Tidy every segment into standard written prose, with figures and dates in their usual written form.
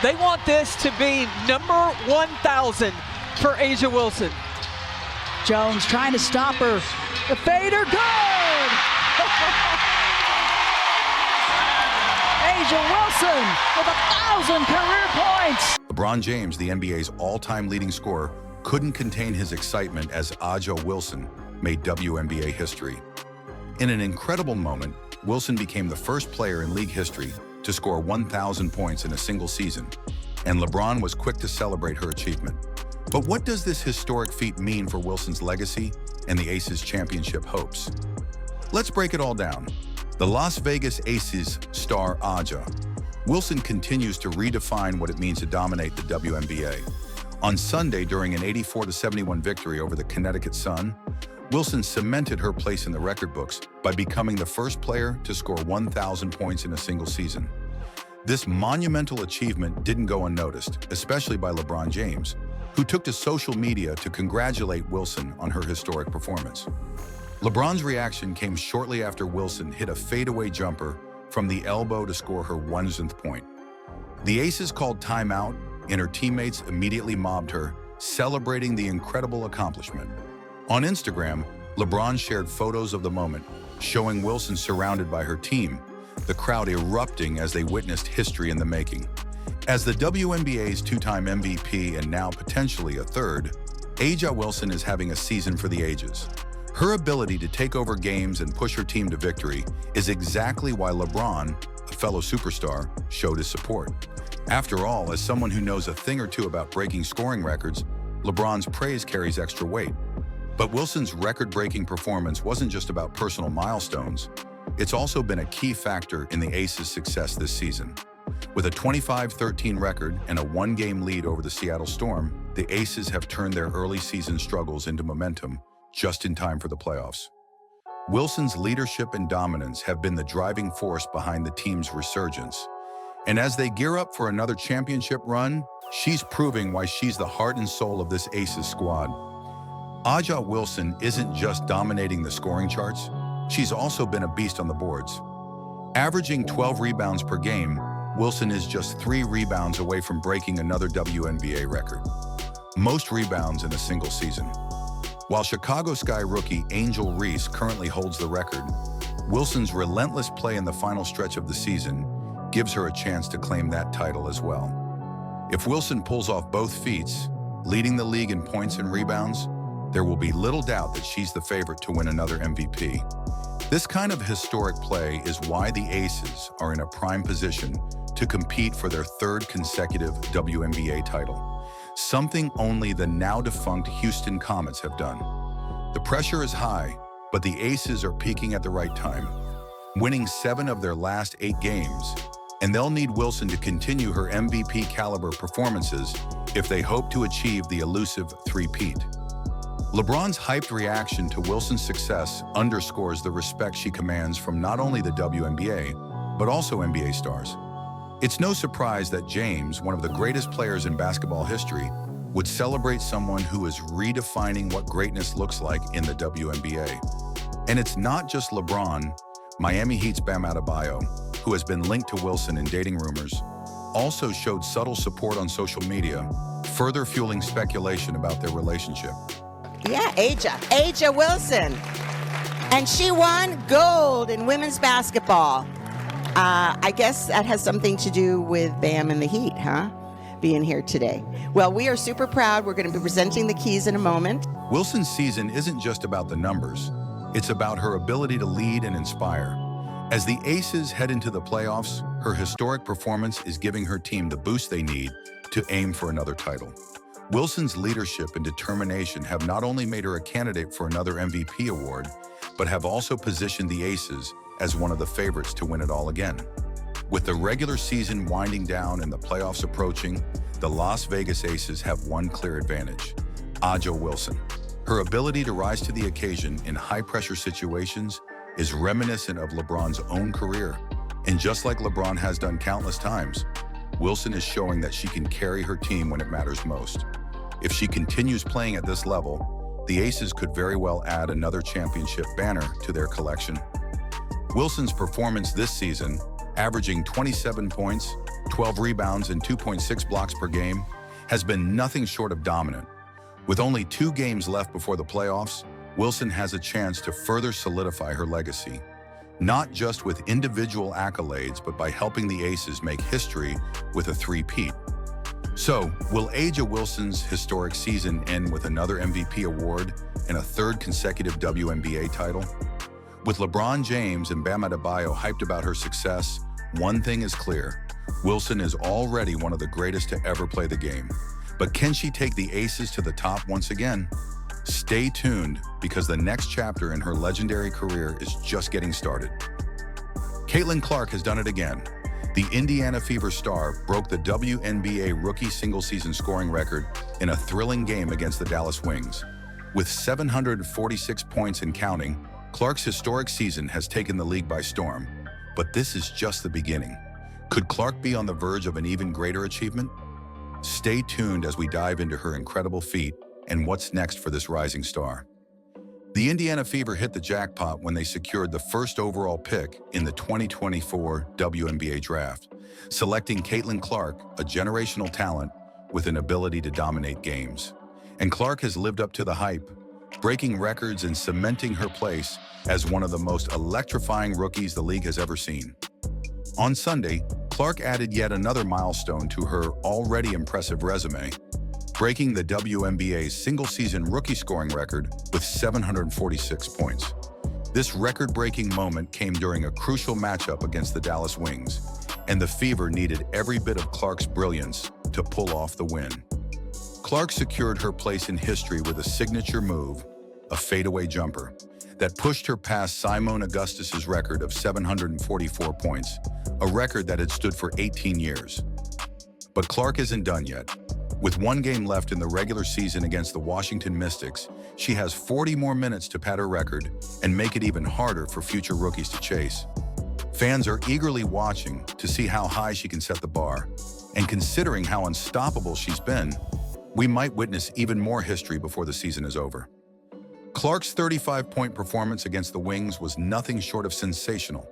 They want this to be number 1,000 for A'ja Wilson. Jones trying to stop her. The fader, good! A'ja Wilson with 1,000 career points. LeBron James, the NBA's all-time leading scorer, couldn't contain his excitement as A'ja Wilson made WNBA history. In an incredible moment, Wilson became the first player in league history to score 1,000 points in a single season, and LeBron was quick to celebrate her achievement. But what does this historic feat mean for Wilson's legacy and the Aces championship hopes? Let's break it all down. The Las Vegas Aces star A'ja Wilson continues to redefine what it means to dominate the WNBA. On Sunday, during an 84-71 victory over the Connecticut Sun, Wilson cemented her place in the record books by becoming the first player to score 1,000 points in a single season. This monumental achievement didn't go unnoticed, especially by LeBron James, who took to social media to congratulate Wilson on her historic performance. LeBron's reaction came shortly after Wilson hit a fadeaway jumper from the elbow to score her 1,000th point. The Aces called timeout, and her teammates immediately mobbed her, celebrating the incredible accomplishment. On Instagram, LeBron shared photos of the moment, showing Wilson surrounded by her team, the crowd erupting as they witnessed history in the making. As the WNBA's two-time MVP and now potentially a third, A'ja Wilson is having a season for the ages. Her ability to take over games and push her team to victory is exactly why LeBron, a fellow superstar, showed his support. After all, as someone who knows a thing or two about breaking scoring records, LeBron's praise carries extra weight. But Wilson's record-breaking performance wasn't just about personal milestones. It's also been a key factor in the Aces' success this season. With a 25-13 record and a one-game lead over the Seattle Storm, the Aces have turned their early season struggles into momentum just in time for the playoffs. Wilson's leadership and dominance have been the driving force behind the team's resurgence. And as they gear up for another championship run, she's proving why she's the heart and soul of this Aces squad. A'ja Wilson isn't just dominating the scoring charts, she's also been a beast on the boards. Averaging 12 rebounds per game, Wilson is just 3 rebounds away from breaking another WNBA record. Most rebounds in a single season. While Chicago Sky rookie Angel Reese currently holds the record, Wilson's relentless play in the final stretch of the season gives her a chance to claim that title as well. If Wilson pulls off both feats, leading the league in points and rebounds, there will be little doubt that she's the favorite to win another MVP. This kind of historic play is why the Aces are in a prime position to compete for their 3rd consecutive WNBA title, something only the now-defunct Houston Comets have done. The pressure is high, but the Aces are peaking at the right time, winning 7 of their last 8 games, and they'll need Wilson to continue her MVP-caliber performances if they hope to achieve the elusive three-peat. LeBron's hyped reaction to Wilson's success underscores the respect she commands from not only the WNBA, but also NBA stars. It's no surprise that James, one of the greatest players in basketball history, would celebrate someone who is redefining what greatness looks like in the WNBA. And it's not just LeBron. Miami Heat's Bam Adebayo, who has been linked to Wilson in dating rumors, also showed subtle support on social media, further fueling speculation about their relationship. Yeah, A'ja Wilson. And she won gold in women's basketball. I guess that has something to do with Bam and the Heat, huh? Being here today. Well, we are super proud. We're going to be presenting the keys in a moment. Wilson's season isn't just about the numbers. It's about her ability to lead and inspire. As the Aces head into the playoffs, her historic performance is giving her team the boost they need to aim for another title. Wilson's leadership and determination have not only made her a candidate for another MVP award, but have also positioned the Aces as one of the favorites to win it all again. With the regular season winding down and the playoffs approaching, the Las Vegas Aces have one clear advantage: A'ja Wilson. Her ability to rise to the occasion in high-pressure situations is reminiscent of LeBron's own career. And just like LeBron has done countless times, Wilson is showing that she can carry her team when it matters most. If she continues playing at this level, the Aces could very well add another championship banner to their collection. Wilson's performance this season, averaging 27 points, 12 rebounds and 2.6 blocks per game, has been nothing short of dominant. With only 2 games left before the playoffs, Wilson has a chance to further solidify her legacy, not just with individual accolades, but by helping the Aces make history with a three-peat. So, will A'ja Wilson's historic season end with another MVP award and a 3rd consecutive WNBA title? With LeBron James and Bam Adebayo hyped about her success, one thing is clear: Wilson is already one of the greatest to ever play the game. But can she take the Aces to the top once again? Stay tuned, because the next chapter in her legendary career is just getting started. Caitlin Clark has done it again. The Indiana Fever star broke the WNBA rookie single-season scoring record in a thrilling game against the Dallas Wings. With 746 points and counting, Clark's historic season has taken the league by storm. But this is just the beginning. Could Clark be on the verge of an even greater achievement? Stay tuned as we dive into her incredible feat and what's next for this rising star. The Indiana Fever hit the jackpot when they secured the first overall pick in the 2024 WNBA draft, selecting Caitlin Clark, a generational talent with an ability to dominate games. And Clark has lived up to the hype, breaking records and cementing her place as one of the most electrifying rookies the league has ever seen. On Sunday, Clark added yet another milestone to her already impressive resume, breaking the WNBA's single-season rookie scoring record with 746 points. This record-breaking moment came during a crucial matchup against the Dallas Wings, and the Fever needed every bit of Clark's brilliance to pull off the win. Clark secured her place in history with a signature move, a fadeaway jumper, that pushed her past Simone Augustus's record of 744 points, a record that had stood for 18 years. But Clark isn't done yet. With 1 game left in the regular season against the Washington Mystics, she has 40 more minutes to pad her record and make it even harder for future rookies to chase. Fans are eagerly watching to see how high she can set the bar, and considering how unstoppable she's been, we might witness even more history before the season is over. Clark's 35-point performance against the Wings was nothing short of sensational.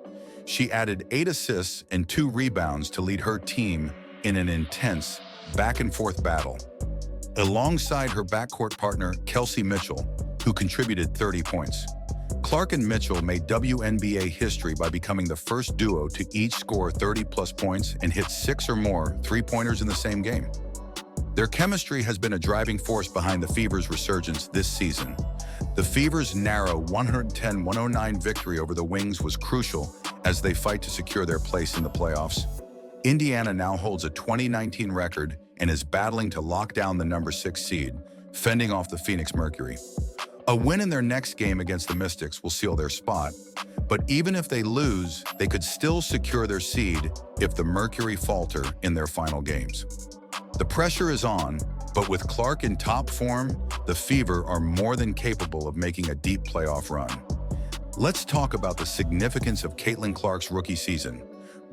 She added 8 assists and 2 rebounds to lead her team in an intense back-and-forth battle, alongside her backcourt partner Kelsey Mitchell, who contributed 30 points. Clark and Mitchell made WNBA history by becoming the first duo to each score 30-plus points and hit 6 or more three-pointers in the same game. Their chemistry has been a driving force behind the Fever's resurgence this season. The Fever's narrow 110-109 victory over the Wings was crucial as they fight to secure their place in the playoffs. Indiana now holds a 2019 record and is battling to lock down the number 6 seed, fending off the Phoenix Mercury. A win in their next game against the Mystics will seal their spot, but even if they lose, they could still secure their seed if the Mercury falter in their final games. The pressure is on, but with Clark in top form, the Fever are more than capable of making a deep playoff run. Let's talk about the significance of Caitlin Clark's rookie season.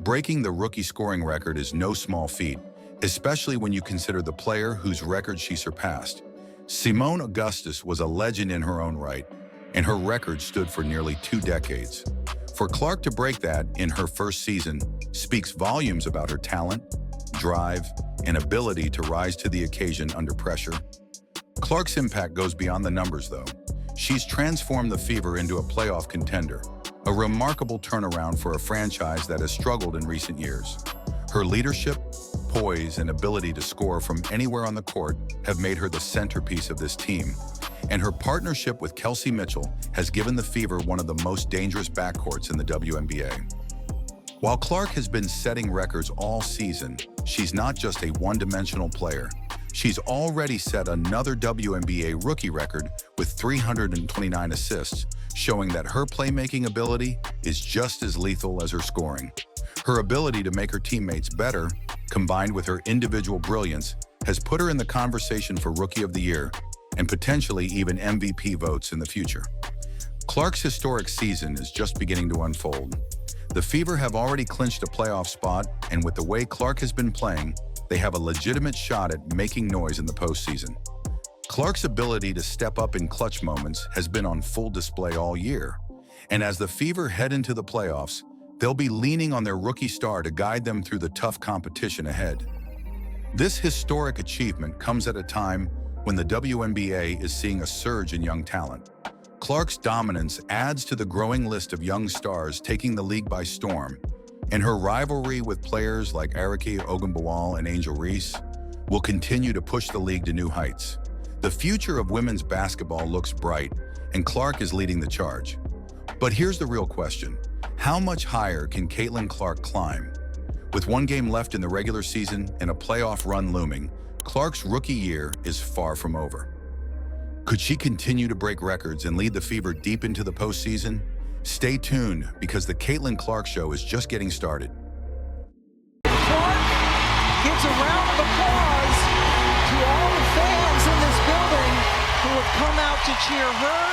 Breaking the rookie scoring record is no small feat, especially when you consider the player whose record she surpassed. Simone Augustus was a legend in her own right, and her record stood for nearly 2 decades. For Clark to break that in her first season speaks volumes about her talent, drive, and ability to rise to the occasion under pressure. Clark's impact goes beyond the numbers, though. She's transformed the Fever into a playoff contender, a remarkable turnaround for a franchise that has struggled in recent years. Her leadership, poise, and ability to score from anywhere on the court have made her the centerpiece of this team, and her partnership with Kelsey Mitchell has given the Fever one of the most dangerous backcourts in the WNBA. While Clark has been setting records all season, she's not just a one-dimensional player. She's already set another WNBA rookie record with 329 assists, showing that her playmaking ability is just as lethal as her scoring. Her ability to make her teammates better, combined with her individual brilliance, has put her in the conversation for Rookie of the Year and potentially even MVP votes in the future. Clark's historic season is just beginning to unfold. The Fever have already clinched a playoff spot, and with the way Clark has been playing, they have a legitimate shot at making noise in the postseason. Clark's ability to step up in clutch moments has been on full display all year, and as the Fever head into the playoffs, They'll be leaning on their rookie star to guide them through the tough competition ahead. This historic achievement comes at a time when the WNBA is seeing a surge in young talent. Clark's dominance adds to the growing list of young stars taking the league by storm, and her rivalry with players like Arike Ogunbowale and Angel Reese will continue to push the league to new heights. The future of women's basketball looks bright, and Clark is leading the charge. But here's the real question. How much higher can Caitlin Clark climb? With one game left in the regular season and a playoff run looming, Clark's rookie year is far from over. Could she continue to break records and lead the Fever deep into the postseason? Stay tuned, because the Caitlin Clark Show is just getting started. Clark gives a round of applause to all the fans in this building who have come out to cheer her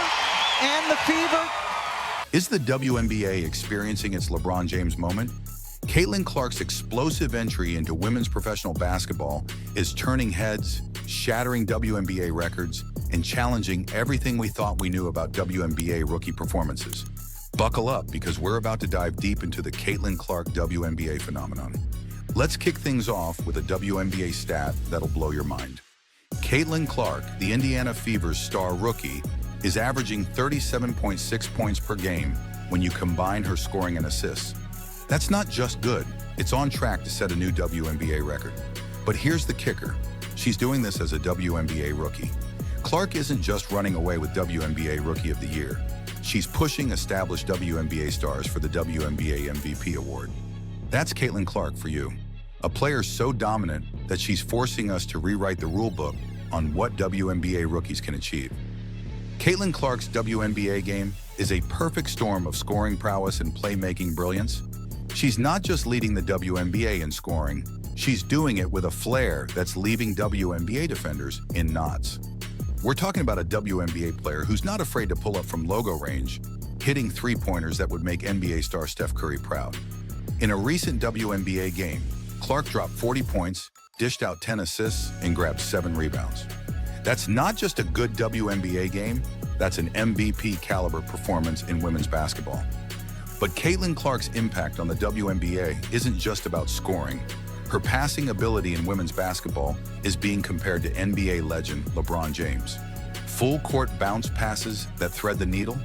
and the Fever. Is the WNBA experiencing its LeBron James moment? Caitlin Clark's explosive entry into women's professional basketball is turning heads, shattering WNBA records, and challenging everything we thought we knew about WNBA rookie performances. Buckle up, because we're about to dive deep into the Caitlin Clark WNBA phenomenon. Let's kick things off with a WNBA stat that'll blow your mind. Caitlin Clark, the Indiana Fever's star rookie, is averaging 37.6 points per game when you combine her scoring and assists. That's not just good, it's on track to set a new WNBA record. But here's the kicker. She's doing this as a WNBA rookie. Clark isn't just running away with WNBA Rookie of the Year. She's pushing established WNBA stars for the WNBA MVP award. That's Caitlin Clark for you. A player so dominant that she's forcing us to rewrite the rule book on what WNBA rookies can achieve. Caitlin Clark's WNBA game is a perfect storm of scoring prowess and playmaking brilliance. She's not just leading the WNBA in scoring, she's doing it with a flair that's leaving WNBA defenders in knots. We're talking about a WNBA player who's not afraid to pull up from logo range, hitting three-pointers that would make NBA star Steph Curry proud. In a recent WNBA game, Clark dropped 40 points, dished out 10 assists, and grabbed 7 rebounds. That's not just a good WNBA game, that's an MVP caliber performance in women's basketball. But Caitlin Clark's impact on the WNBA isn't just about scoring. Her passing ability in women's basketball is being compared to NBA legend LeBron James. Full-court bounce passes that thread the needle?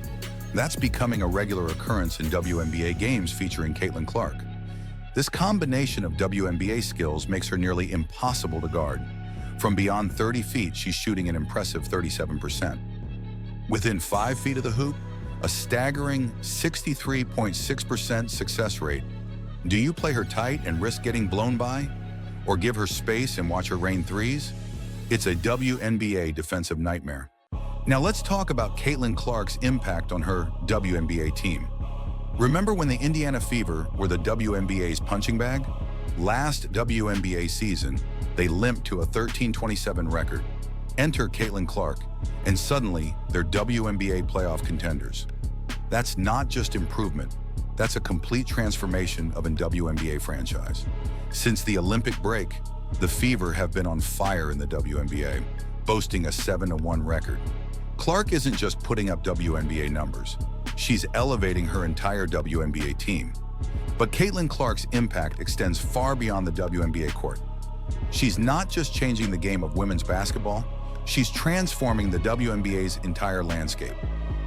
That's becoming a regular occurrence in WNBA games featuring Caitlin Clark. This combination of WNBA skills makes her nearly impossible to guard. From beyond 30 feet, she's shooting an impressive 37%. Within 5 feet of the hoop, a staggering 63.6% success rate. Do you play her tight and risk getting blown by? Or give her space and watch her rain threes? It's a WNBA defensive nightmare. Now let's talk about Caitlin Clark's impact on her WNBA team. Remember when the Indiana Fever were the WNBA's punching bag? Last WNBA season, they limped to a 13-27 record. Enter Caitlin Clark, and suddenly they're WNBA playoff contenders. That's not just improvement, that's a complete transformation of an WNBA franchise. Since the Olympic break, the Fever have been on fire in the WNBA, boasting a 7-1 record. Clark isn't just putting up WNBA numbers, she's elevating her entire WNBA team. But Caitlin Clark's impact extends far beyond the WNBA court. She's not just changing the game of women's basketball, she's transforming the WNBA's entire landscape.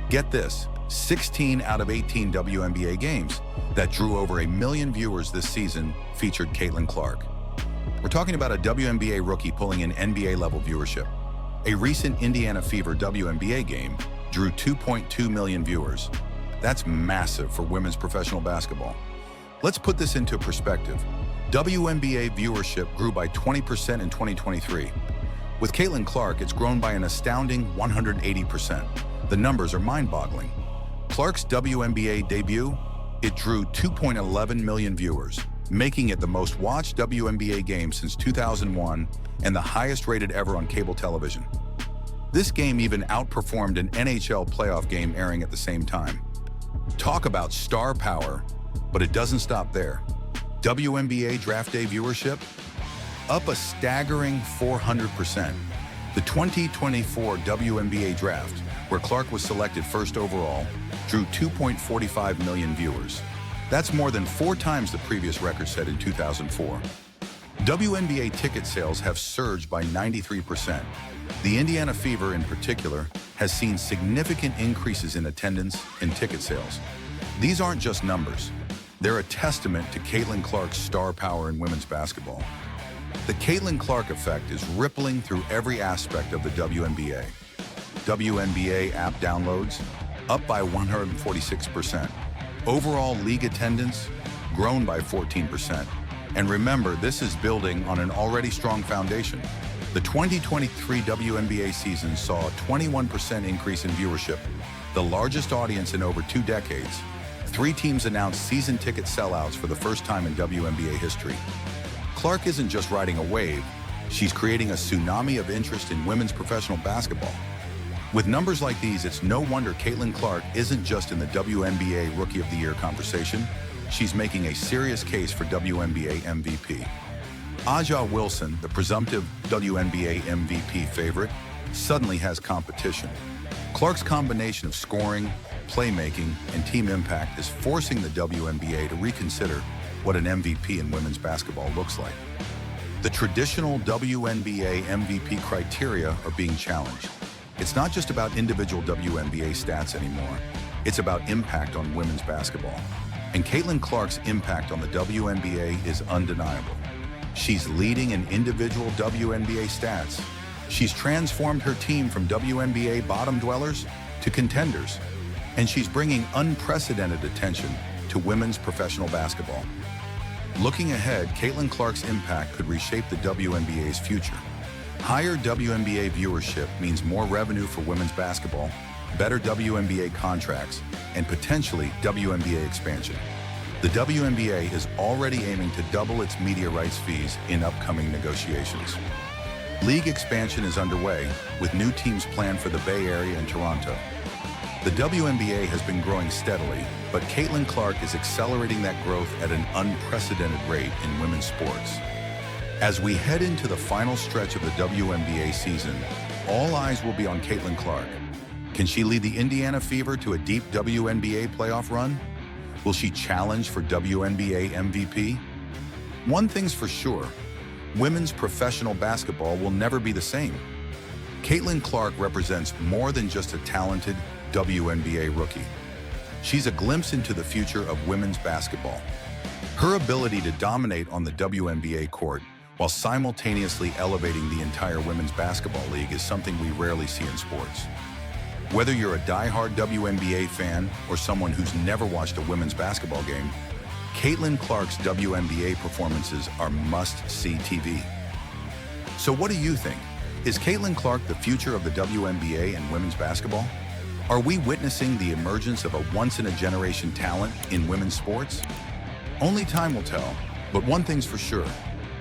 Get this, 16 out of 18 WNBA games that drew over 1 million viewers this season featured Caitlin Clark. We're talking about a WNBA rookie pulling in NBA-level viewership. A recent Indiana Fever WNBA game drew 2.2 million viewers. That's massive for women's professional basketball. Let's put this into perspective. WNBA viewership grew by 20% in 2023. With Caitlin Clark, it's grown by an astounding 180%. The numbers are mind-boggling. Clark's WNBA debut, it drew 2.11 million viewers, making it the most watched WNBA game since 2001 and the highest rated ever on cable television. This game even outperformed an NHL playoff game airing at the same time. Talk about star power, but it doesn't stop there. WNBA draft day viewership, up a staggering 400%. The 2024 WNBA draft, where Clark was selected first overall, drew 2.45 million viewers. That's more than 4 times the previous record set in 2004. WNBA ticket sales have surged by 93%. The Indiana Fever, in particular, has seen significant increases in attendance and ticket sales. These aren't just numbers. They're a testament to Caitlin Clark's star power in women's basketball. The Caitlin Clark effect is rippling through every aspect of the WNBA. WNBA app downloads up by 146%. Overall league attendance grown by 14%. And remember, this is building on an already strong foundation. The 2023 WNBA season saw a 21% increase in viewership, the largest audience in over 2 decades. 3 teams announced season ticket sellouts for the first time in WNBA history. Clark isn't just riding a wave, she's creating a tsunami of interest in women's professional basketball. With numbers like these, it's no wonder Caitlin Clark isn't just in the WNBA Rookie of the Year conversation, she's making a serious case for WNBA MVP. A'ja Wilson, the presumptive WNBA MVP favorite, suddenly has competition. Clark's combination of scoring, playmaking, and team impact is forcing the WNBA to reconsider what an MVP in women's basketball looks like. The traditional WNBA MVP criteria are being challenged. It's not just about individual WNBA stats anymore. It's about impact on women's basketball. And Caitlin Clark's impact on the WNBA is undeniable. She's leading in individual WNBA stats. She's transformed her team from WNBA bottom dwellers to contenders. And she's bringing unprecedented attention to women's professional basketball. Looking ahead, Caitlin Clark's impact could reshape the WNBA's future. Higher WNBA viewership means more revenue for women's basketball, better WNBA contracts, and potentially WNBA expansion. The WNBA is already aiming to double its media rights fees in upcoming negotiations. League expansion is underway, with new teams planned for the Bay Area and Toronto. The WNBA has been growing steadily, but Caitlin Clark is accelerating that growth at an unprecedented rate in women's sports. As we head into the final stretch of the WNBA season, all eyes will be on Caitlin Clark. Can she lead the Indiana Fever to a deep WNBA playoff run? Will she challenge for WNBA MVP? One thing's for sure, women's professional basketball will never be the same. Caitlin Clark represents more than just a talented WNBA rookie. She's a glimpse into the future of women's basketball. Her ability to dominate on the WNBA court while simultaneously elevating the entire women's basketball league is something we rarely see in sports. Whether you're a die-hard WNBA fan or someone who's never watched a women's basketball game, Caitlin Clark's WNBA performances are must-see TV. So what do you think? Is Caitlin Clark the future of the WNBA and women's basketball? Are we witnessing the emergence of a once-in-a-generation talent in women's sports? Only time will tell, but one thing's for sure.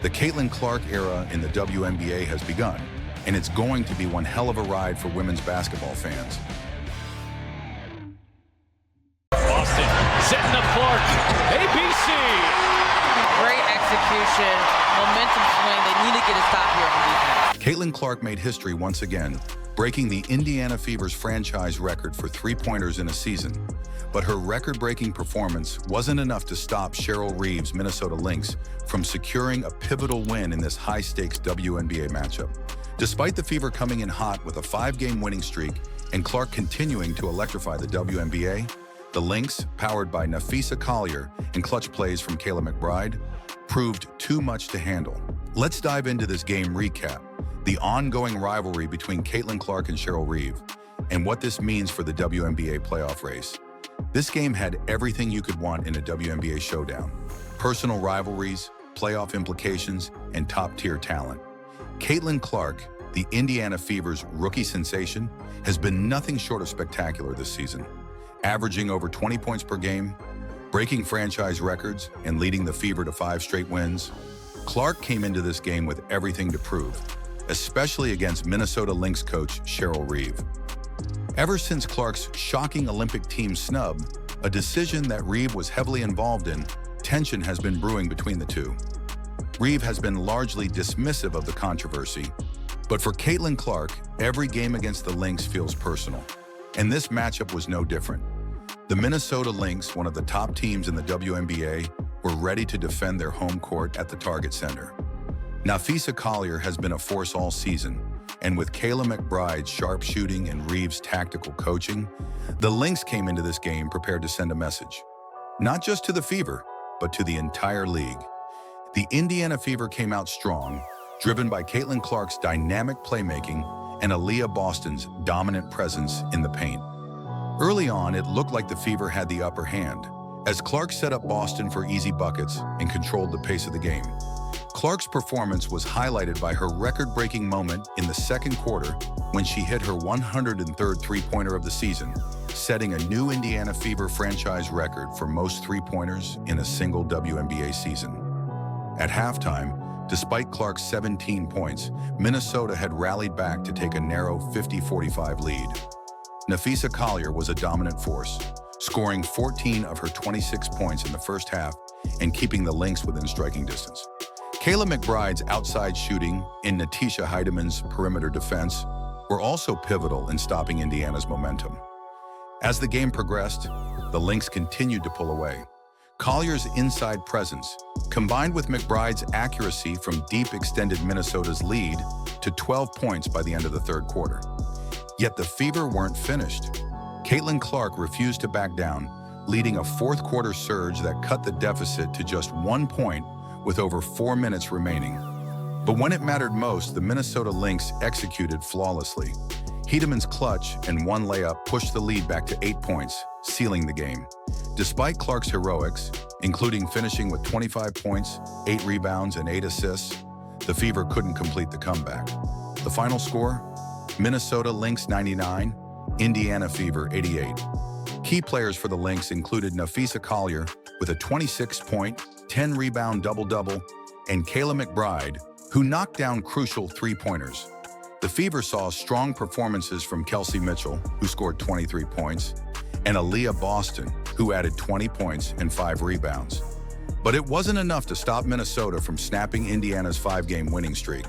The Caitlin Clark era in the WNBA has begun, and it's going to be one hell of a ride for women's basketball fans. Boston setting up Clark. ABC. Great execution, momentum swing. They need to get a stop here on defense. Caitlin Clark made history once again, breaking the Indiana Fever's franchise record for three-pointers in a season. But her record-breaking performance wasn't enough to stop Cheryl Reeve's Minnesota Lynx from securing a pivotal win in this high-stakes WNBA matchup. Despite the Fever coming in hot with a 5-game winning streak and Clark continuing to electrify the WNBA, the Lynx, powered by Nafisa Collier and clutch plays from Kayla McBride, proved too much to handle. Let's dive into this game recap, the ongoing rivalry between Caitlin Clark and Cheryl Reeve, and what this means for the WNBA playoff race. This game had everything you could want in a WNBA showdown: personal rivalries, playoff implications, and top-tier talent. Caitlin Clark, the Indiana Fever's rookie sensation, has been nothing short of spectacular this season, averaging over 20 points per game, breaking franchise records, and leading the Fever to 5 straight wins. Clark came into this game with everything to prove, especially against Minnesota Lynx coach Cheryl Reeve. Ever since Clark's shocking Olympic team snub, a decision that Reeve was heavily involved in, tension has been brewing between the two. Reeve has been largely dismissive of the controversy, but for Caitlin Clark, every game against the Lynx feels personal, and this matchup was no different. The Minnesota Lynx, one of the top teams in the WNBA, were ready to defend their home court at the Target Center. Napheesa Collier has been a force all season, and with Kayla McBride's sharp shooting and Reeves' tactical coaching, the Lynx came into this game prepared to send a message. Not just to the Fever, but to the entire league. The Indiana Fever came out strong, driven by Caitlin Clark's dynamic playmaking and Aaliyah Boston's dominant presence in the paint. Early on, it looked like the Fever had the upper hand, as Clark set up Boston for easy buckets and controlled the pace of the game. Clark's performance was highlighted by her record-breaking moment in the second quarter when she hit her 103rd three-pointer of the season, setting a new Indiana Fever franchise record for most three-pointers in a single WNBA season. At halftime, despite Clark's 17 points, Minnesota had rallied back to take a narrow 50-45 lead. Napheesa Collier was a dominant force, scoring 14 of her 26 points in the first half and keeping the Lynx within striking distance. Kayla McBride's outside shooting and Natisha Heidemann's perimeter defense were also pivotal in stopping Indiana's momentum. As the game progressed, the Lynx continued to pull away. Collier's inside presence, combined with McBride's accuracy from deep, extended Minnesota's lead to 12 points by the end of the third quarter. Yet the Fever weren't finished. Caitlin Clark refused to back down, leading a fourth quarter surge that cut the deficit to just 1 point with over 4 minutes remaining. But when it mattered most, the Minnesota Lynx executed flawlessly. Heidemann's clutch and one layup pushed the lead back to 8 points, sealing the game. Despite Clark's heroics, including finishing with 25 points, 8 rebounds, and 8 assists, the Fever couldn't complete the comeback. The final score? Minnesota Lynx 99, Indiana Fever 88. Key players for the Lynx included Napheesa Collier with a 26-point, 10-rebound double-double, and Kayla McBride, who knocked down crucial three-pointers. The Fever saw strong performances from Kelsey Mitchell, who scored 23 points, and Aaliyah Boston, who added 20 points and 5 rebounds. But it wasn't enough to stop Minnesota from snapping Indiana's 5-game winning streak.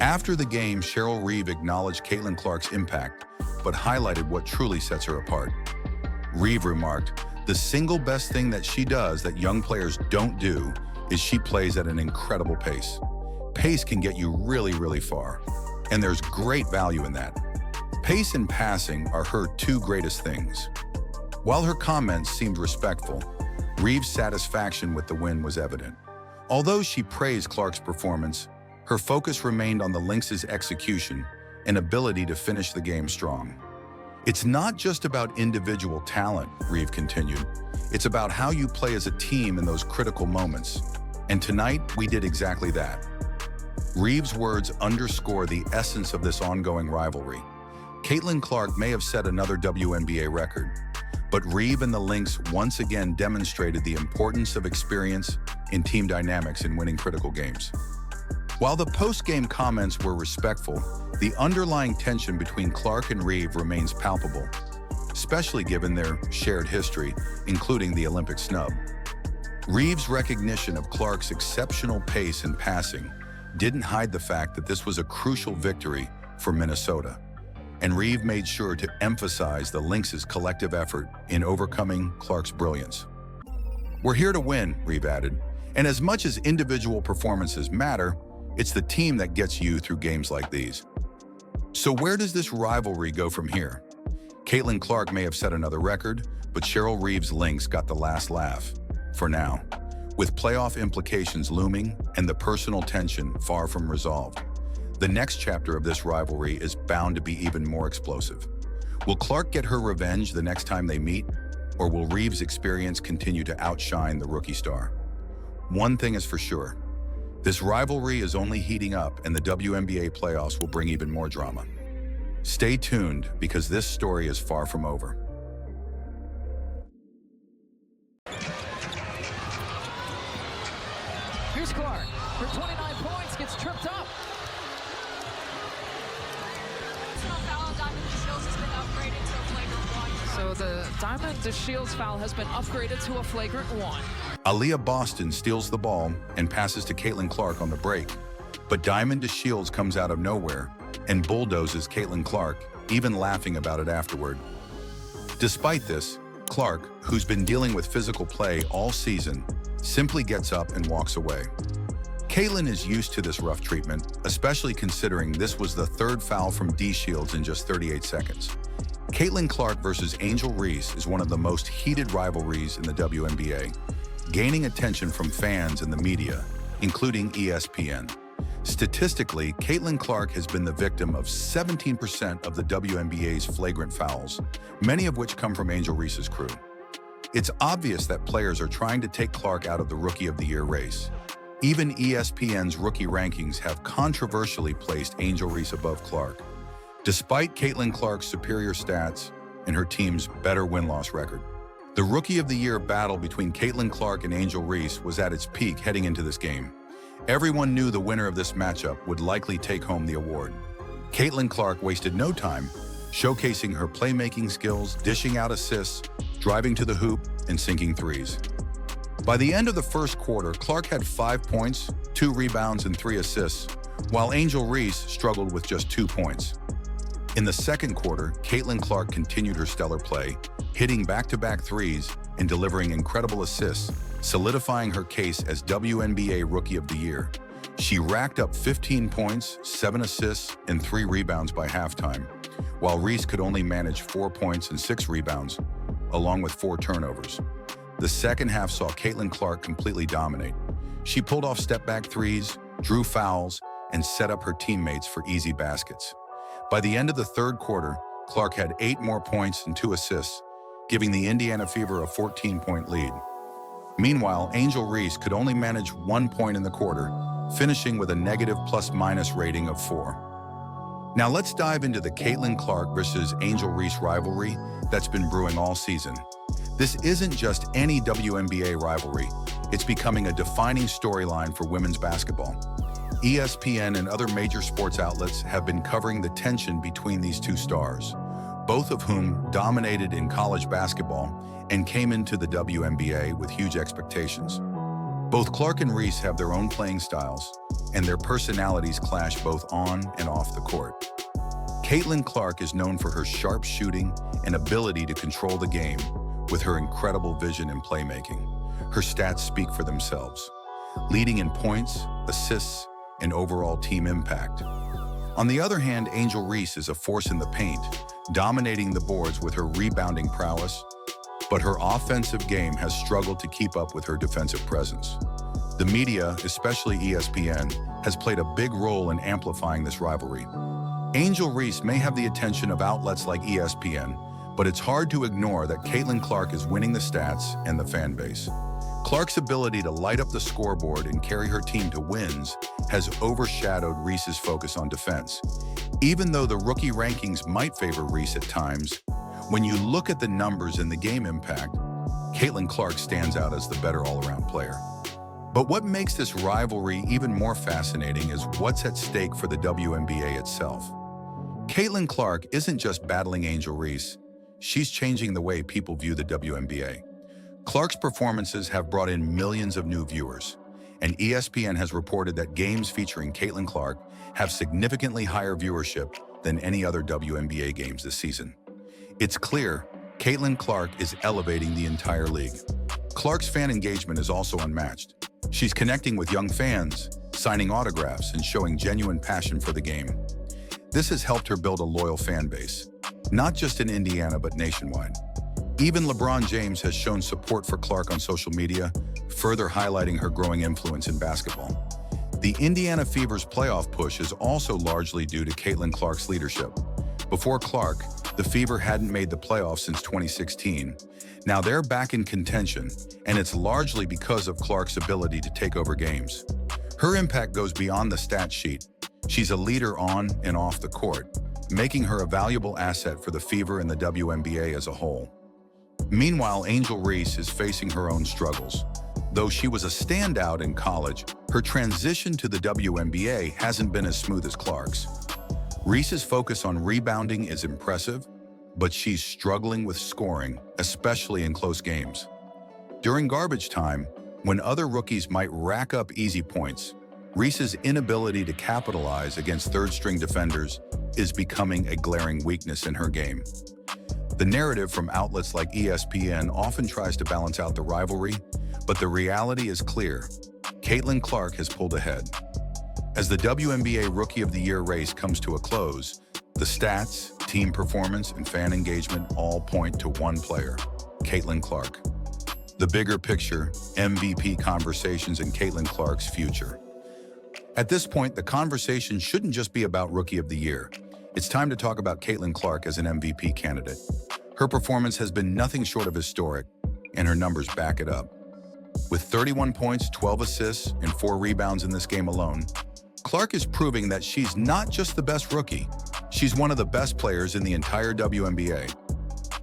After the game, Cheryl Reeve acknowledged Caitlin Clark's impact, but highlighted what truly sets her apart. Reeve remarked, "The single best thing that she does that young players don't do is she plays at an incredible pace. Pace can get you really, really far, and there's great value in that. Pace and passing are her two greatest things." While her comments seemed respectful, Reeve's satisfaction with the win was evident. Although she praised Clark's performance, her focus remained on the Lynx's execution and ability to finish the game strong. "It's not just about individual talent," Reeve continued. "It's about how you play as a team in those critical moments. And tonight, we did exactly that." Reeve's words underscore the essence of this ongoing rivalry. Caitlin Clark may have set another WNBA record, but Reeve and the Lynx once again demonstrated the importance of experience in team dynamics in winning critical games. While the post-game comments were respectful, the underlying tension between Clark and Reeve remains palpable, especially given their shared history, including the Olympic snub. Reeve's recognition of Clark's exceptional pace and passing didn't hide the fact that this was a crucial victory for Minnesota, and Reeve made sure to emphasize the Lynx's collective effort in overcoming Clark's brilliance. "We're here to win," Reeve added, "and as much as individual performances matter, it's the team that gets you through games like these." So where does this rivalry go from here? Caitlin Clark may have set another record, but Cheryl Reeve's Lynx got the last laugh, for now, with playoff implications looming and the personal tension far from resolved. The next chapter of this rivalry is bound to be even more explosive. Will Clark get her revenge the next time they meet, or will Reeve's experience continue to outshine the rookie star? One thing is for sure, this rivalry is only heating up, and the WNBA playoffs will bring even more drama. Stay tuned, because this story is far from over. Here's Clark for 29 points, gets tripped up. So the Diamond DeShields foul has been upgraded to a flagrant 1. Aaliyah Boston steals the ball and passes to Caitlin Clark on the break, but Diamond DeShields comes out of nowhere and bulldozes Caitlin Clark, even laughing about it afterward. Despite this, Clark, who's been dealing with physical play all season, simply gets up and walks away. Caitlin is used to this rough treatment, especially considering this was the third foul from D Shields in just 38 seconds. Caitlin Clark versus Angel Reese is one of the most heated rivalries in the WNBA, gaining attention from fans and the media, including ESPN. Statistically, Caitlin Clark has been the victim of 17% of the WNBA's flagrant fouls, many of which come from Angel Reese's crew. It's obvious that players are trying to take Clark out of the Rookie of the Year race. Even ESPN's rookie rankings have controversially placed Angel Reese above Clark, despite Caitlin Clark's superior stats and her team's better win-loss record. The Rookie of the Year battle between Caitlin Clark and Angel Reese was at its peak heading into this game. Everyone knew the winner of this matchup would likely take home the award. Caitlin Clark wasted no time, showcasing her playmaking skills, dishing out assists, driving to the hoop, and sinking threes. By the end of the first quarter, Clark had 5 points, 2 rebounds, and 3 assists, while Angel Reese struggled with just 2 points. In the second quarter, Caitlin Clark continued her stellar play, hitting back-to-back threes and delivering incredible assists, solidifying her case as WNBA Rookie of the Year. She racked up 15 points, 7 assists, and 3 rebounds by halftime, while Reese could only manage 4 points and 6 rebounds, along with 4 turnovers. The second half saw Caitlin Clark completely dominate. She pulled off step-back threes, drew fouls, and set up her teammates for easy baskets. By the end of the third quarter, Clark had 8 more points and 2 assists, giving the Indiana Fever a 14-point lead. Meanwhile, Angel Reese could only manage 1 point in the quarter, finishing with a negative plus-minus rating of 4. Now let's dive into the Caitlin Clark versus Angel Reese rivalry that's been brewing all season. This isn't just any WNBA rivalry, it's becoming a defining storyline for women's basketball. ESPN and other major sports outlets have been covering the tension between these two stars, both of whom dominated in college basketball and came into the WNBA with huge expectations. Both Clark and Reese have their own playing styles, and their personalities clash both on and off the court. Caitlin Clark is known for her sharp shooting and ability to control the game with her incredible vision and playmaking. Her stats speak for themselves, leading in points, assists, and overall team impact. On the other hand, Angel Reese is a force in the paint, dominating the boards with her rebounding prowess, but her offensive game has struggled to keep up with her defensive presence. The media, especially ESPN, has played a big role in amplifying this rivalry. Angel Reese may have the attention of outlets like ESPN, but it's hard to ignore that Caitlin Clark is winning the stats and the fan base. Clark's ability to light up the scoreboard and carry her team to wins has overshadowed Reese's focus on defense. Even though the rookie rankings might favor Reese at times, when you look at the numbers and the game impact, Caitlin Clark stands out as the better all-around player. But what makes this rivalry even more fascinating is what's at stake for the WNBA itself. Caitlin Clark isn't just battling Angel Reese, she's changing the way people view the WNBA. Clark's performances have brought in millions of new viewers, and ESPN has reported that games featuring Caitlin Clark have significantly higher viewership than any other WNBA games this season. It's clear Caitlin Clark is elevating the entire league. Clark's fan engagement is also unmatched. She's connecting with young fans, signing autographs, and showing genuine passion for the game. This has helped her build a loyal fan base, not just in Indiana, but nationwide. Even LeBron James has shown support for Clark on social media, further highlighting her growing influence in basketball. The Indiana Fever's playoff push is also largely due to Caitlin Clark's leadership. Before Clark, the Fever hadn't made the playoffs since 2016. Now they're back in contention, and it's largely because of Clark's ability to take over games. Her impact goes beyond the stat sheet. She's a leader on and off the court, making her a valuable asset for the Fever and the WNBA as a whole. Meanwhile, Angel Reese is facing her own struggles. Though she was a standout in college, her transition to the WNBA hasn't been as smooth as Clark's. Reese's focus on rebounding is impressive, but she's struggling with scoring, especially in close games. During garbage time, when other rookies might rack up easy points, Reese's inability to capitalize against third-string defenders is becoming a glaring weakness in her game. The narrative from outlets like ESPN often tries to balance out the rivalry, but the reality is clear. Caitlin Clark has pulled ahead. As the WNBA Rookie of the Year race comes to a close, the stats, team performance, and fan engagement all point to one player, Caitlin Clark. The bigger picture, MVP conversations in Caitlin Clark's future. At this point, the conversation shouldn't just be about Rookie of the Year. It's time to talk about Caitlin Clark as an MVP candidate. Her performance has been nothing short of historic, and her numbers back it up. With 31 points, 12 assists, and 4 rebounds in this game alone, Clark is proving that she's not just the best rookie, she's one of the best players in the entire WNBA.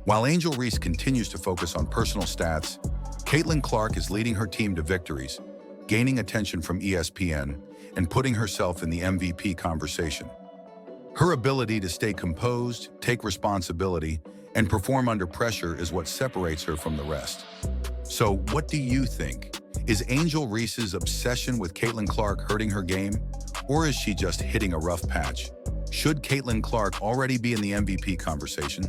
While Angel Reese continues to focus on personal stats, Caitlin Clark is leading her team to victories, gaining attention from ESPN, and putting herself in the MVP conversation. Her ability to stay composed, take responsibility, and perform under pressure is what separates her from the rest. So what do you think? Is Angel Reese's obsession with Caitlin Clark hurting her game, or is she just hitting a rough patch? Should Caitlin Clark already be in the MVP conversation?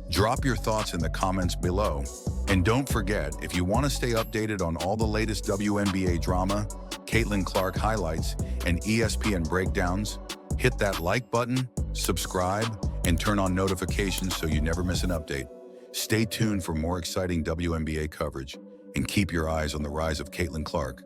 Drop your thoughts in the comments below. And don't forget, if you want to stay updated on all the latest WNBA drama, Caitlin Clark highlights, and ESPN breakdowns, hit that like button, subscribe, and turn on notifications so you never miss an update. Stay tuned for more exciting WNBA coverage, and keep your eyes on the rise of Caitlin Clark.